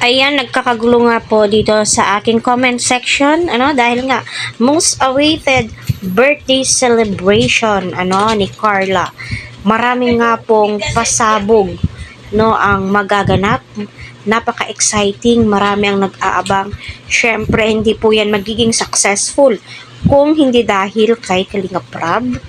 Ayan, nagkakagulo nga po dito sa aking comment section, dahil nga, most awaited birthday celebration, ni Carla. Marami nga pong pasabog, ang magaganap. Napaka-exciting, marami ang nag-aabang. Syempre, hindi po yan magiging successful kung hindi dahil kay Kalingap Rab,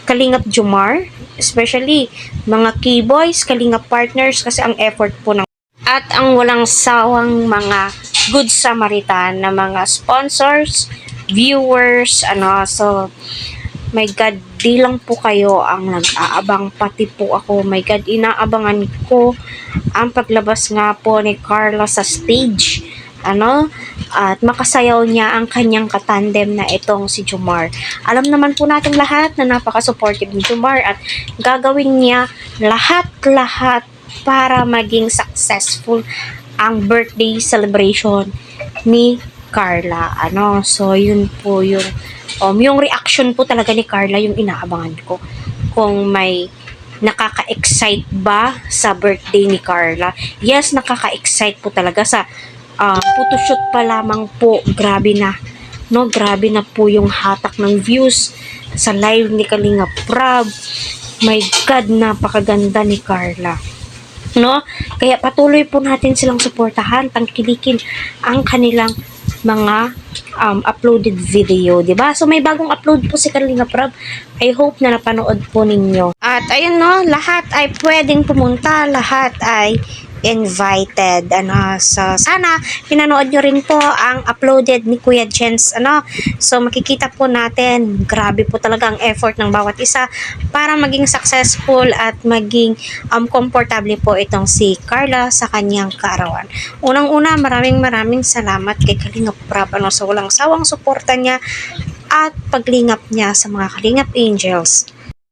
Kalingap Jomar, especially mga keyboys, Kalingap partners, kasi ang effort po ng at ang walang sawang mga good Samaritan na mga sponsors, viewers, so my God, di lang po kayo ang nag-aabang, pati po ako, my God, inaabangan ko ang paglabas nga po ni Carla sa stage, at makasayaw niya ang kanyang katandem na itong si Jomar. Alam naman po natin lahat na napaka-supportive ni Jomar at gagawin niya lahat-lahat para maging successful ang birthday celebration ni Carla. So yun po yung reaction po talaga ni Carla yung inaabangan ko. Kung may nakaka-excite ba sa birthday ni Carla? Yes, nakaka-excite po talaga sa photoshoot pa lamang po. Grabe na. Grabe na po yung hatak ng views sa live ni Kalingap Rab. My God, napakaganda ni Carla. Kaya patuloy po natin silang suportahan, tangkilikin ang kanilang mga uploaded video, 'di ba? So may bagong upload po si Kalingap Rab. I hope na napanood po ninyo. At ayun, lahat ay pwedeng pumunta, lahat ay invited. So sana pinanood nyo rin po ang uploaded ni Kuya Jens. So makikita po natin, grabe po talaga ang effort ng bawat isa para maging successful at maging komportable po itong si Carla sa kanyang kaarawan. Unang-una, maraming salamat kay Kalingap Rab, sa walang sawang suporta niya at paglingap niya sa mga Kalingap Angels.